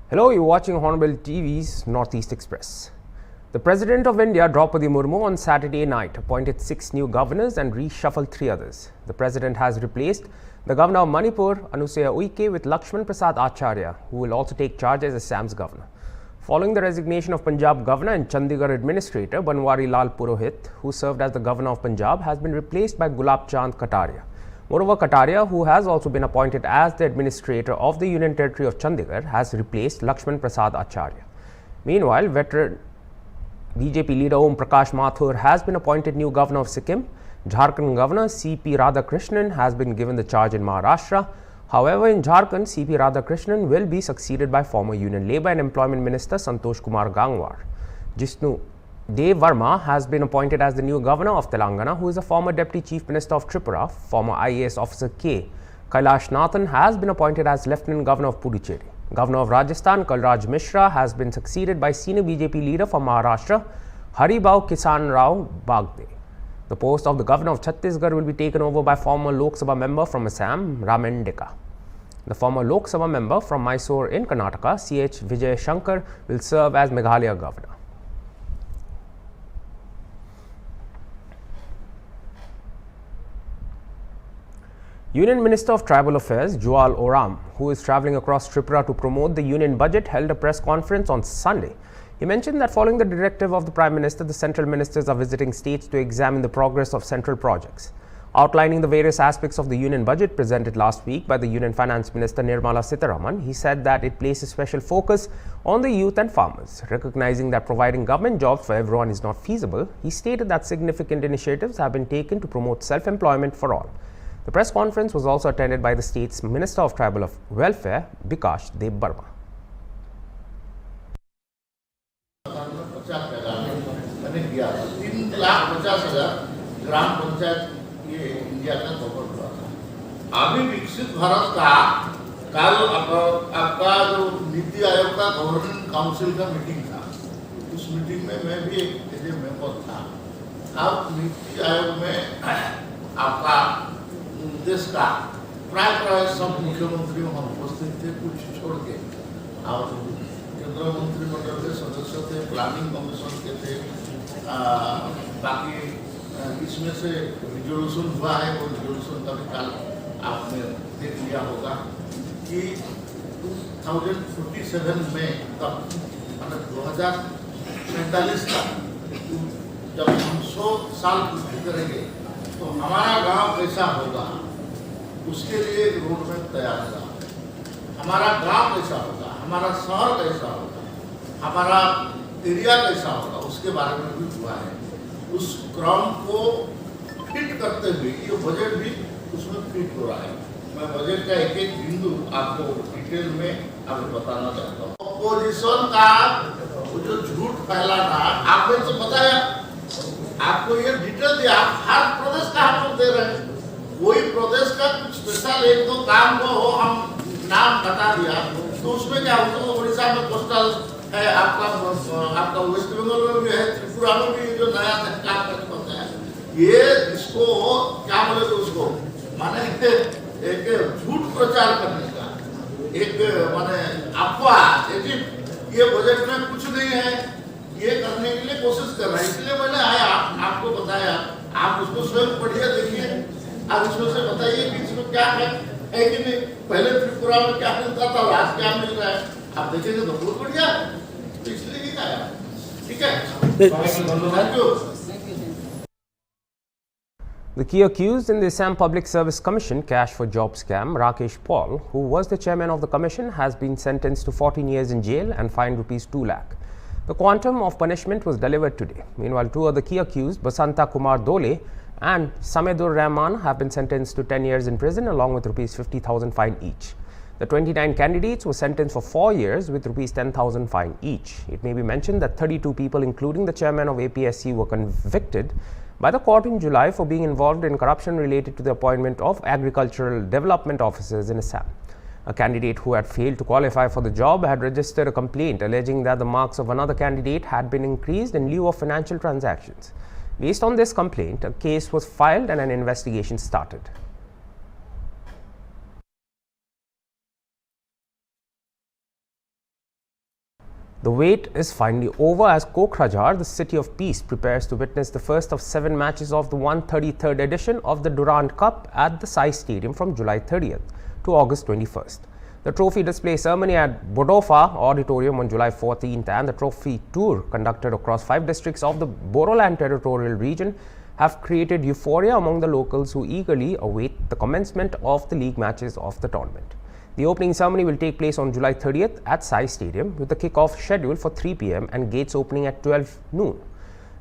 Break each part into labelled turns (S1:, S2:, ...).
S1: Hello, you're watching Hornbill TV's Northeast Express. The President of India, Draupadi Murmu, on Saturday night appointed 6 new governors and reshuffled 3 others. The President has replaced the Governor of Manipur, Anusuya Uike, with Lakshman Prasad Acharya, who will also take charge as Assam's Governor. Following the resignation of Punjab Governor and Chandigarh Administrator Banwari Lal Purohit, who served as the Governor of Punjab, has been replaced by Gulab Chand Kataria. Moreover, Kataria, who has also been appointed as the administrator of the Union Territory of Chandigarh, has replaced Lakshman Prasad Acharya. Meanwhile, veteran BJP leader Om Prakash Mathur has been appointed new governor of Sikkim. Jharkhand Governor C.P. Radhakrishnan has been given the charge in Maharashtra. However, in Jharkhand, C.P. Radhakrishnan will be succeeded by former Union Labour and Employment Minister Santosh Kumar Gangwar. Jisnu Dev Verma has been appointed as the new governor of Telangana, who is a former deputy chief minister of Tripura. Former IAS officer K. Kailash Nathan has been appointed as lieutenant governor of Puducherry. Governor of Rajasthan Kalraj Mishra has been succeeded by senior BJP leader from Maharashtra Haribao Kisan Rao Bagde. The post of the governor of Chhattisgarh will be taken over by former Lok Sabha member from Assam Raman Deka. The former Lok Sabha member from Mysore in Karnataka C.H. Vijay Shankar will serve as Meghalaya governor. Union Minister of Tribal Affairs Jual Oram, who is travelling across Tripura to promote the union budget, held a press conference on Sunday. He mentioned that following the directive of the Prime Minister, the central ministers are visiting states to examine the progress of central projects. Outlining the various aspects of the union budget presented last week by the Union Finance Minister Nirmala Sitharaman, he said that it places special focus on the youth and farmers. Recognizing that providing government jobs for everyone is not feasible, he stated that significant initiatives have been taken to promote self-employment for all. The press conference was also attended by the state's Minister of Tribal Welfare, Bikash Dev Barma.
S2: अभी विकसित भारत का कल आपका जो नीति आयोग का governing council का meeting था, उस मीटिंग में मैं भी एक मेंबर था। अब नीति आयोग में आपका देश का प्राय सब मुख्यमंत्री हम उपस्थित थे, कुछ छोड़ के और केंद्रीय मंत्रिमंडल के सदस्य थे, प्लानिंग कमीशन के थे, बाकी इसमें से रिजोल्यूशन हुआ है। वो रिजोल्यूशन का भी कल आपने देख लिया होगा कि 2047 में तब मतलब 2047 तक जब हम 100 साल पूर्ति करेंगे तो हमारा गांव कैसा होगा, उसके लिए एक रोड मैप तैयार होगा। हमारा गांव कैसा होगा, हमारा शहर कैसा होगा, हमारा एरिया कैसा होगा, उसके बारे में भी हुआ है। उस क्रम को फिट करते हुए ये बजट भी उसमें फिट हो रहा है। मैं बजट का एक एक बिंदु आपको डिटेल में आपको बताना चाहता हूँ। अपोजिशन का जो झूठ फैलाना, आपने तो बताया, आपको ये डिटेल दिया, हर प्रदेश का हम लोग दे रहे हैं। कोई प्रदेश का कुछ स्पेशल एक दो काम को हो हम नाम बता दिया तो उसमें क्या होता है। उड़ीसा में कोस्टल है, आपका वेस्ट बंगाल में भी है, त्रिपुरा में भी जो नया काम करते हैं, ये इसको क्या बोले तो उसको माने एक झूठ प्रचार करने का एक माने अफवाह, ये बजट में कुछ नहीं है, ये करने के लिए कोशिश कर रहा है। इसलिए मैंने आपको बताया, आप उसको स्वयं पढ़िए, देखिए, आप उसमें से बताइए कि इसमें क्या है कि नहीं। पहले त्रिपुरा में क्या मिलता था और आज क्या मिल रहा है, आप देखेंगे तो बहुत बढ़िया है। तो इसलिए ही आया, ठीक है। Thank you.
S1: The key accused in the Assam Public Service Commission cash for job scam, Rakesh Paul, who was the chairman of the commission, has been sentenced to 14 years in jail and fined ₹2 lakh. The quantum of punishment was delivered today. Meanwhile, 2 other key accused, Basanta Kumar Dole and Samedur Rahman, have been sentenced to 10 years in prison along with ₹50,000 fine each. The 29 candidates were sentenced for 4 years with ₹10,000 fine each. It may be mentioned that 32 people, including the chairman of APSC, were convicted by the court in July for being involved in corruption related to the appointment of agricultural development officers in Assam. A candidate who had failed to qualify for the job had registered a complaint alleging that the marks of another candidate had been increased in lieu of financial transactions. Based on this complaint, a case was filed and an investigation started. The wait is finally over as Kokrajhar, the city of peace, prepares to witness the first of 7 matches of the 133rd edition of the Durand Cup at the Sai Stadium from July 30th to August 21st. The trophy display ceremony at Bodofa Auditorium on July 14th and the trophy tour conducted across 5 districts of the Bodoland territorial region have created euphoria among the locals who eagerly await the commencement of the league matches of the tournament. The opening ceremony will take place on July 30th at Sai Stadium with the kick-off scheduled for 3 p.m. and gates opening at 12 noon.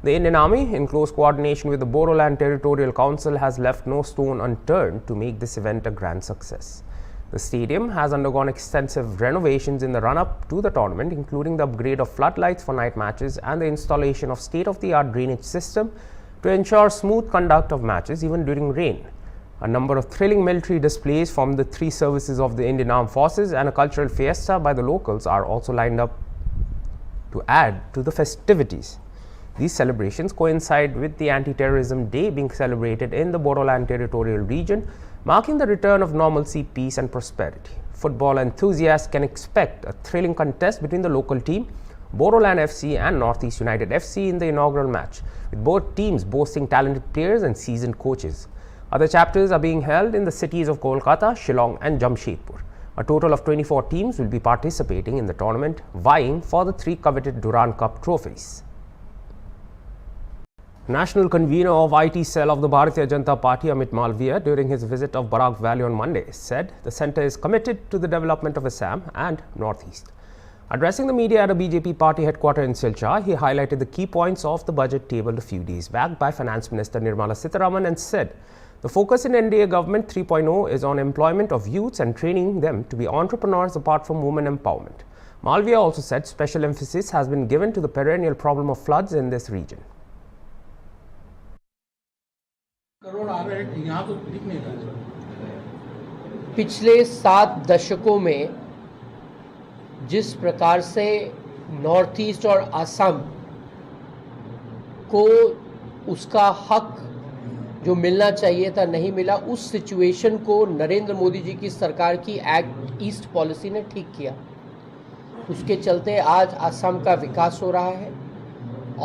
S1: The Indian Army, in close coordination with the Bodoland Territorial Council, has left no stone unturned to make this event a grand success. The stadium has undergone extensive renovations in the run-up to the tournament, including the upgrade of floodlights for night matches and the installation of state-of-the-art drainage system to ensure smooth conduct of matches even during rain. A number of thrilling military displays from the 3 services of the Indian Armed Forces and a cultural fiesta by the locals are also lined up to add to the festivities. These celebrations coincide with the Anti-Terrorism Day being celebrated in the Bodoland Territorial Region, marking the return of normalcy, peace and prosperity. Football enthusiasts can expect a thrilling contest between the local team, Bodoland FC and Northeast United FC in the inaugural match, with both teams boasting talented players and seasoned coaches. Other chapters are being held in the cities of Kolkata, Shillong and Jamshedpur. A total of 24 teams will be participating in the tournament, vying for the 3 coveted Durand Cup trophies. National convener of IT cell of the Bharatiya Janata Party, Amit Malviya, during his visit of Barak Valley on Monday, said the centre is committed to the development of Assam and Northeast. Addressing the media at a BJP party headquarters in Silchar, he highlighted the key points of the budget tabled a few days back by Finance Minister Nirmala Sitharaman and said the focus in NDA Government 3.0 is on employment of youths and training them to be entrepreneurs apart from women empowerment. Malviya also said special emphasis has been given to the perennial problem of floods in this region.
S3: पिछले 7 दशकों में जिस प्रकार से north east और असम को उसका हक जो मिलना चाहिए था नहीं मिला, उस सिचुएशन को नरेंद्र मोदी जी की सरकार की एक्ट ईस्ट पॉलिसी ने ठीक किया। उसके चलते आज असम का विकास हो रहा है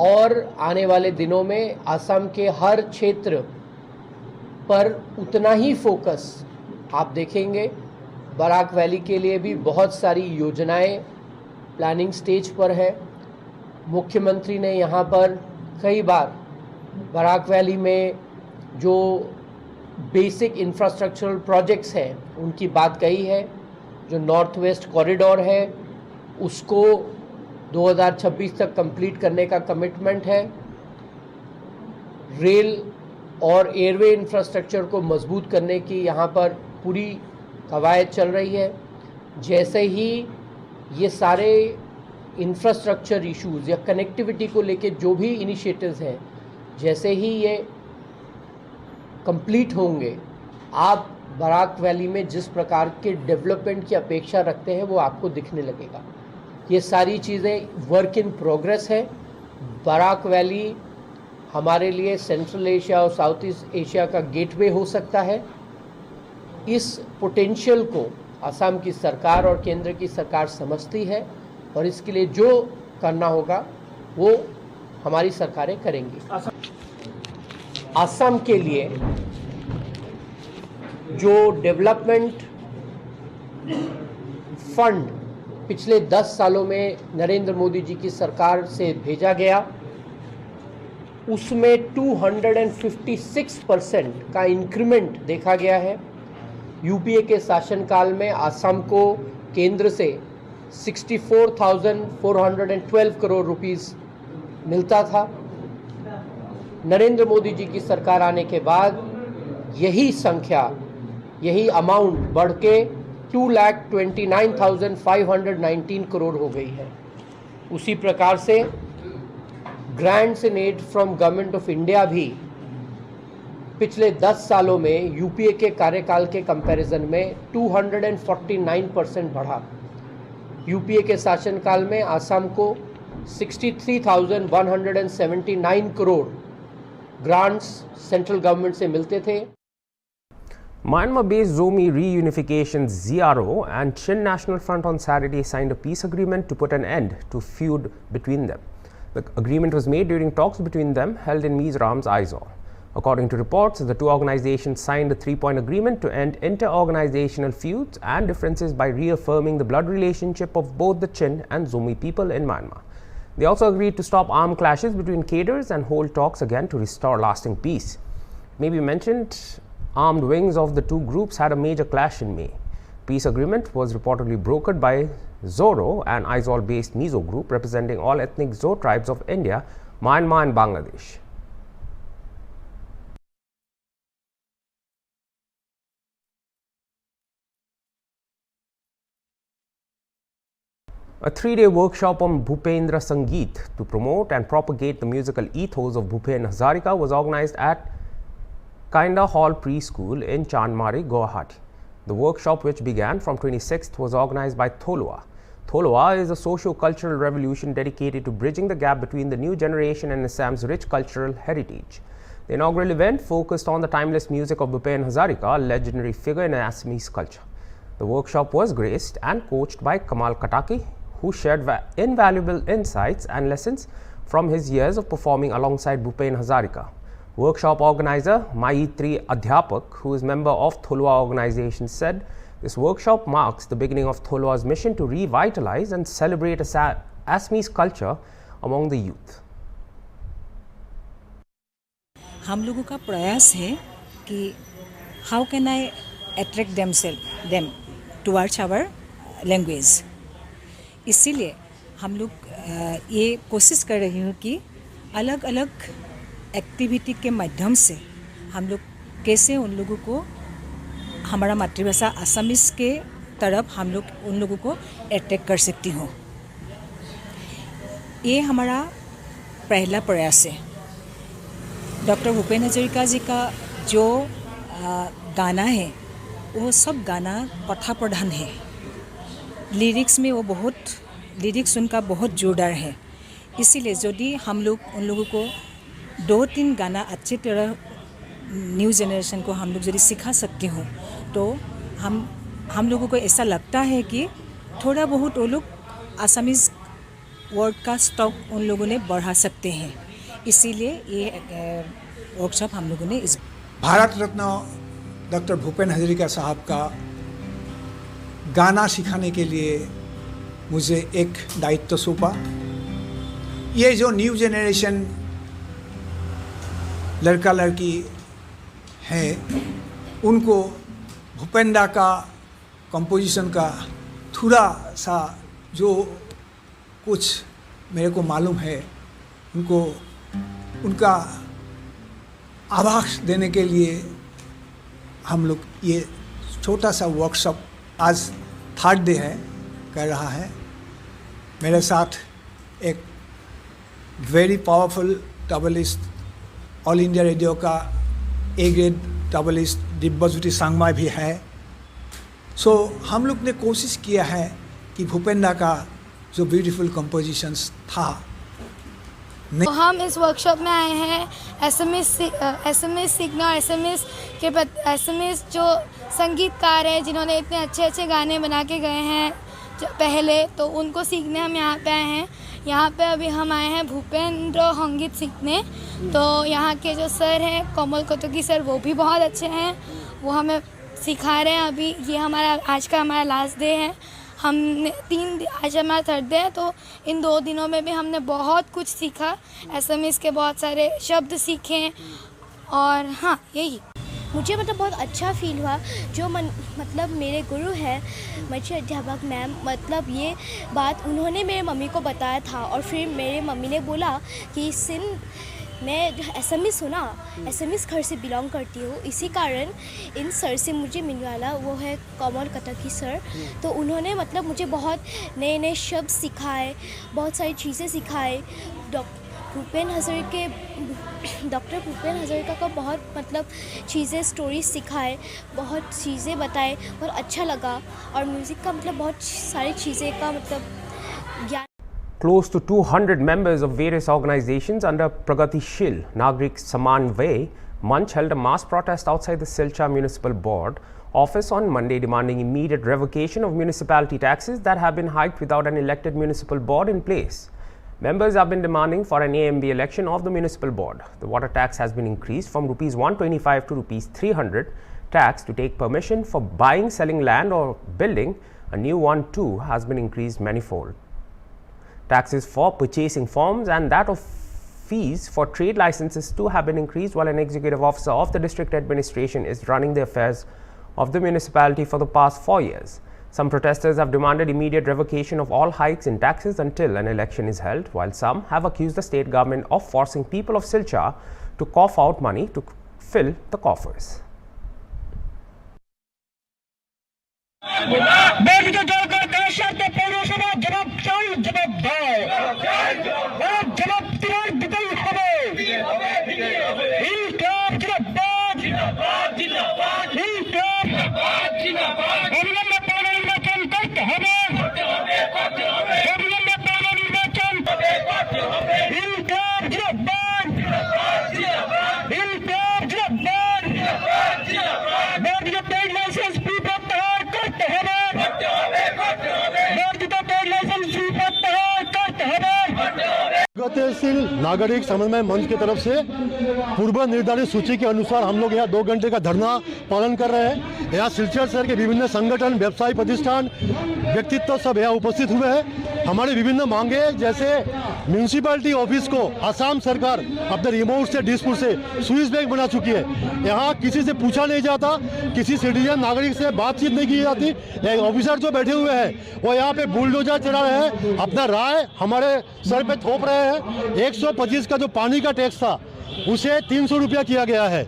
S3: और आने वाले दिनों में असम के हर क्षेत्र पर उतना ही फोकस आप देखेंगे। बराक वैली के लिए भी बहुत सारी योजनाएं प्लानिंग स्टेज पर है। मुख्यमंत्री ने यहाँ पर कई बार बराक वैली में जो बेसिक इंफ्रास्ट्रक्चरल प्रोजेक्ट्स हैं उनकी बात कही है। जो नॉर्थ वेस्ट कॉरिडोर है उसको 2026 तक कंप्लीट करने का कमिटमेंट है। रेल और एयरवे इंफ्रास्ट्रक्चर को मजबूत करने की यहाँ पर पूरी कवायद चल रही है। जैसे ही ये सारे इंफ्रास्ट्रक्चर इश्यूज़ या कनेक्टिविटी को लेके जो भी इनिशिएटिव्स हैं, जैसे ही ये कंप्लीट होंगे, आप बराक वैली में जिस प्रकार के डेवलपमेंट की अपेक्षा रखते हैं वो आपको दिखने लगेगा। ये सारी चीज़ें वर्क इन प्रोग्रेस है। बराक वैली हमारे लिए सेंट्रल एशिया और साउथ ईस्ट एशिया का गेटवे हो सकता है। इस पोटेंशियल को असम की सरकार और केंद्र की सरकार समझती है और इसके लिए जो करना होगा वो हमारी सरकारें करेंगी। असम के लिए जो डेवलपमेंट फंड पिछले 10 सालों में नरेंद्र मोदी जी की सरकार से भेजा गया, उसमें 256% का इंक्रीमेंट देखा गया है। यूपीए के शासनकाल में असम को केंद्र से 64,412 करोड़ रुपीस मिलता था। नरेंद्र मोदी जी की सरकार आने के बाद यही संख्या, यही अमाउंट बढ़ के 2,29,519 करोड़ हो गई है। उसी प्रकार से grants and aid from government of India भी पिछले 10 सालों में यूपीए के कार्यकाल के कंपैरिजन में 249% बढ़ा। यूपीए के शासनकाल में असम को 63,179 करोड़ ग्रांट्स सेंट्रल गवर्नमेंट से मिलते थे।
S1: Myanmar-based Zomi Reunification ZRO and Chin National Front on Saturday signed a peace agreement to put an end to feud between them. The agreement was made during talks between them held in Mizoram's Aizawl. According to reports, the two organizations signed a 3-point agreement to end inter-organizational feuds and differences by reaffirming the blood relationship of both the Chin and Zomi people in Myanmar. They also agreed to stop armed clashes between cadres and hold talks again to restore lasting peace. It may be mentioned, armed wings of the two groups had a major clash in May. Peace agreement was reportedly brokered by Zoro, an Aizawl-based Mizo group representing all ethnic Zo tribes of India, Myanmar and Bangladesh. A 3-day workshop on Bhupendra Sangeet to promote and propagate the musical ethos of Bhupen Hazarika was organized at Kinda Hall Preschool in Chandmari, Guwahati. The workshop, which began from 26th, was organized by Tholwa. Tholwa is a socio-cultural revolution dedicated to bridging the gap between the new generation and Assam's rich cultural heritage. The inaugural event focused on the timeless music of Bhupen Hazarika, a legendary figure in Assamese culture. The workshop was graced and coached by Kamal Kataki, who shared invaluable insights and lessons from his years of performing alongside Bhupen Hazarika. Workshop organizer Maitri Adhyapak, who is member of Tholwa organization, said this workshop marks the beginning of Tholwa's mission to revitalize and celebrate Assamese culture among the youth.
S4: हम लोगों का प्रयास है कि how can I attract them towards our language. इसीलिए हम लोग ये कोशिश कर रही हूँ कि अलग अलग एक्टिविटी के माध्यम से हम लोग कैसे उन लोगों को हमारा मातृभाषा असमीज के तरफ हम लोग उन लोगों को अट्रैक्ट कर सकती हूँ. ये हमारा पहला प्रयास है. डॉक्टर भूपेन हज़ारिका जी का जो गाना है वो सब गाना कथा प्रधान है. लिरिक्स में वो लिरिक्स उनका बहुत जोरदार है. इसीलिए यदि हम लोग उन लोगों को 2-3 गाना अच्छी तरह न्यू जनरेशन को हम लोग यदि सिखा सकते हो तो हम लोगों को ऐसा लगता है कि थोड़ा बहुत वो लोग असमीज वर्ड का स्टॉक उन लोगों ने बढ़ा सकते हैं. इसीलिए ये वर्कशॉप हम लोगों ने इस
S5: भारत रत्न डॉक्टर भूपेन हज़ारिका साहब का गाना सिखाने के लिए मुझे एक दायित्व सौंपा. ये जो न्यू जेनरेशन लड़का लड़की है उनको भूपेंद्र का कंपोजिशन का थोड़ा सा जो कुछ मेरे को मालूम है उनको उनका आभास देने के लिए हम लोग ये छोटा सा वर्कशॉप आज 3rd डे है कर रहा है. मेरे साथ एक वेरी पावरफुल टबलिस्ट ऑल इंडिया रेडियो का A ग्रेड टबलिस्ट दिव्यज्योति सांगमा भी है. सो हम लोग ने कोशिश किया है कि भूपेंद्र का जो ब्यूटीफुल कंपोजिशंस था.
S6: तो हम इस वर्कशॉप में आए हैं एसएमएस सीखना और एसएमएस जो संगीतकार हैं जिन्होंने इतने अच्छे अच्छे गाने बना के गए हैं पहले, तो उनको सीखने हम यहाँ पे आए हैं. यहाँ पे अभी हम आए हैं भूपेंद्र संगीत सीखने. तो यहाँ के जो सर हैं कोमल कोतकी सर, वो भी बहुत अच्छे हैं. वो हमें सिखा रहे हैं. अभी ये आज का हमारा लास्ट डे है. हमने आज हमारा 3rd डे है. तो इन 2 दिनों में भी हमने बहुत कुछ सीखा. एसएमएस के बहुत सारे शब्द सीखे और हाँ यही
S7: मुझे मतलब बहुत अच्छा फील हुआ. जो मतलब मेरे गुरु हैं मच्छी अध्यापक मैम, मतलब ये बात उन्होंने मेरे मम्मी को बताया था और फिर मेरे मम्मी ने बोला कि मैं एसएमएस सुना, एसएमएस घर से बिलोंग करती हूँ. इसी कारण इन सर से मुझे मिलने वाला वो है कोमल कटकी सर. तो उन्होंने मतलब मुझे बहुत नए नए शब्द सिखाए, बहुत सारी चीज़ें सिखाए. डॉक्टर भूपेन हज़ारिका का बहुत मतलब चीज़ें स्टोरीज सिखाए, बहुत चीज़ें बताए, बहुत अच्छा लगा. और म्यूज़िक का मतलब बहुत सारी चीज़ें का मतलब ज्ञान.
S1: Close to 200 members of various organizations under Pragatishil Nagrik Saman Way Munch held a mass protest outside the Silchar Municipal Board office on Monday, demanding immediate revocation of municipality taxes that have been hiked without an elected municipal board in place. Members have been demanding for an AMB election of the municipal board. The water tax has been increased from Rs 125 to Rs 300. Tax to take permission for buying, selling land or building a new one too has been increased manifold. Taxes for purchasing forms and that of fees for trade licenses too have been increased, while an executive officer of the district administration is running the affairs of the municipality for the past 4 years. Some protesters have demanded immediate revocation of all hikes in taxes until an election is held, while some have accused the state government of forcing people of Silchar to cough out money to fill the coffers.
S8: प्रगतिशील नागरिक समन्वय मंच की तरफ से पूर्व निर्धारित सूची के अनुसार हम लोग यहाँ 2 घंटे का धरना पालन कर रहे हैं। यहाँ सिलचर शहर के विभिन्न संगठन, व्यवसायिक प्रतिष्ठान, व्यक्तित्व सब यहाँ उपस्थित हुए हैं। हमारी विभिन्न मांगे जैसे म्यूनिसिपैलिटी ऑफिस को असम सरकार अपने रिमोट से डिस्प्यूट से स्विस बैंक बना चुकी है। यहाँ किसी से पूछा नहीं जाता, किसी सिटीजन नागरिक से बातचीत नहीं की जाती। ऑफिसर जो बैठे हुए हैं वो यहाँ पे बुलडोजर चला रहे हैं, अपना राय हमारे सर पे थोप रहे हैं। 125 का जो पानी का टैक्स था उसे 300 रुपया किया गया है।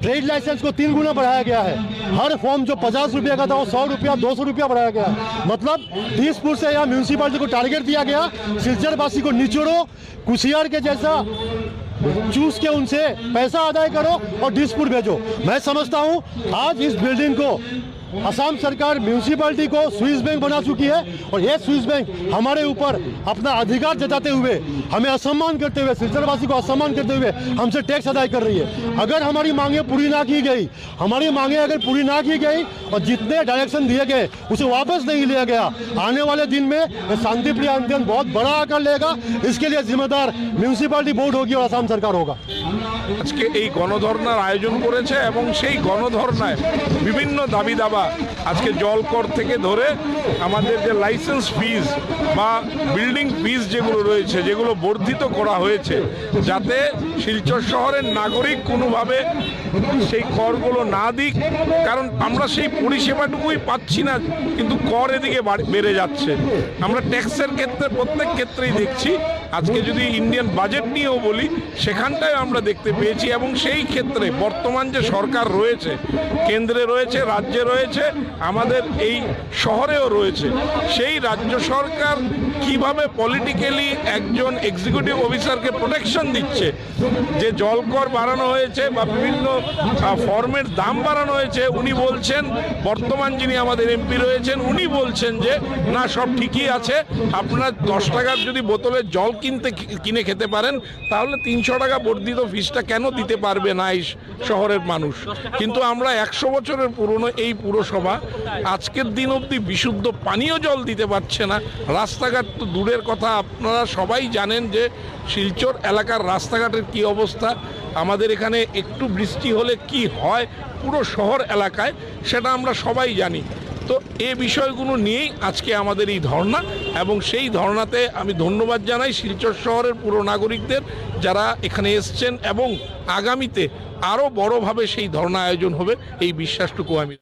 S8: ट्रेड लाइसेंस को 3 गुना बढ़ाया गया है। हर फॉर्म जो 50 रुपया का था वो 100 रुपया 200 रुपया बढ़ाया गया। मतलब दिसपुर से यहाँ म्यूनिसिपैलिटी को टारगेट दिया गया, सिलचर वासी को निचोड़ो, कुशियार के जैसा चूस के उनसे पैसा अदा करो और दिसपुर भेजो। मैं समझता हूँ आज इस बिल्डिंग को असम सरकार म्यूनिसिपैलिटी को स्विस बैंक बना चुकी है और ये स्विस बैंक हमारे ऊपर अपना अधिकार जताते हुए, हमें असम्मान करते हुए, सिलचरवासी को असम्मान करते हुए हमसे टैक्स अदा कर रही है। अगर हमारी मांगे पूरी ना की गई, हमारी मांगे अगर पूरी ना की गई और जितने डायरेक्शन दिए गए उसे वापस नहीं लिया गया, आने वाले दिन में शांतिप्रिय आंदोलन बहुत बड़ा आकार लेगा। इसके लिए जिम्मेदार म्यूनिसिपैलिटी बोर्ड होगी और असम सरकार होगा।
S9: আজকে এই গণধর্নার আয়োজন করেছে এবং সেই গণধর্নায় বিভিন্ন দাবি দাবা আজকে জলকর থেকে ধরে আমাদের যে লাইসেন্স ফিজ বা বিল্ডিং ফিজ যেগুলো রয়েছে, যেগুলো বর্ধিত করা হয়েছে যাতে শিলচর শহরের নাগরিক কোনোভাবে সেই করগুলো না দিক, কারণ আমরা সেই পরিষেবাটুকুই পাচ্ছি না, কিন্তু কর এদিকে বেড়ে যাচ্ছে। আমরা ট্যাক্সের ক্ষেত্রে প্রত্যেক ক্ষেত্রেই দেখছি। আজকে যদি ইন্ডিয়ান বাজেট নিয়েও বলি সেখানটায় আমরা দেখতে পেয়েছি এবং সেই ক্ষেত্রে বর্তমান যে সরকার রয়েছে, কেন্দ্রে রয়েছে, রাজ্যে রয়েছে, আমাদের এই শহরেও রয়েছে, সেই রাজ্য সরকার কিভাবে পলিটিক্যালি একজন এক্সিকিউটিভ অফিসারকে প্রোটেকশন দিচ্ছে, যে জলকর বাড়ানো হয়েছে বা বিভিন্ন ফর্মের দাম বাড়ানো হয়েছে, উনি বলছেন, বর্তমান যিনি আমাদের এমপি রয়েছেন উনি বলছেন যে না সব ঠিকই আছে, আপনার 10 টাকার যদি বোতলের জল কিনে খেতে পারেন তাহলে 300 টাকা বর্ধিত ফিসটা কেন দিতে পারবে না এই শহরের মানুষ। কিন্তু আমরা 100 বছরের পুরনো এই পুরসভা আজকের দিন অবধি বিশুদ্ধ পানীয় জল দিতে পারছে না। রাস্তাঘাট তো দূরের কথা, আপনারা সবাই জানেন যে শিলচর এলাকার রাস্তাঘাটের কি অবস্থা, আমাদের এখানে একটু বৃষ্টি হলে কি হয় পুরো শহর এলাকায় সেটা আমরা সবাই জানি। তো এই বিষয়গুলো নিয়েই আজকে আমাদের এই ধর্না এবং সেই ধর্নাতে আমি ধন্যবাদ জানাই শিলচর শহরের পুরো নাগরিকদের যারা এখানে এসছেন এবং আগামীতে আরও বড়ভাবে সেই ধর্না আয়োজন হবে এই বিশ্বাসটুকু আমি।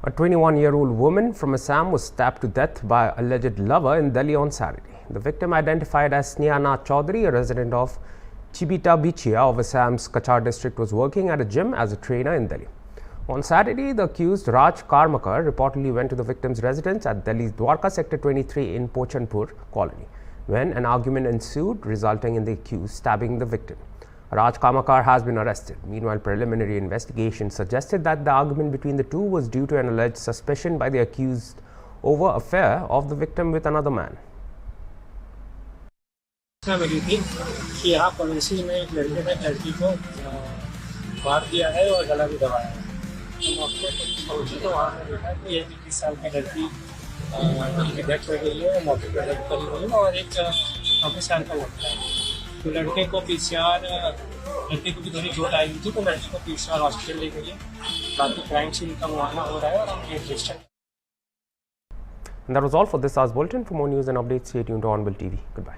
S1: A 21-year-old woman from Assam was stabbed to death by an alleged lover in Delhi on Saturday. The victim, identified as Sneha Chaudhary, a resident of Chibita Bichia of Assam's Kachar district, was working at a gym as a trainer in Delhi. On Saturday, the accused Raj Karmakar reportedly went to the victim's residence at Delhi's Dwarka Sector 23 in Pochanpur colony when an argument ensued, resulting in the accused stabbing the victim. Raj Karmakar has been arrested. Meanwhile, preliminary investigation suggested that the argument between the two was due to an alleged suspicion by the accused over affair of the victim with another man.
S10: मिली थी कि यहाँ पड़ोसी में एक लड़के ने लड़की को मार दिया है और गला भी दबाया है। तो मौके पर पहुँचे तो वहाँ पे देखा कि एक 21 साल की लड़की की डेथ हो गई है, मौके पर डेथ करी हुई है, और एक 24 साल का लड़का है। तो लड़के को PCR, लड़के को भी थोड़ी चोट आई हुई थी, तो लड़के को PCR हॉस्पिटल ले गई है। बाकी क्राइम सीन का मुआयना हो रहा है और हम case register.
S1: And that was all for this hour's bulletin. For more news and updates, stay tuned to Onbill TV. Goodbye.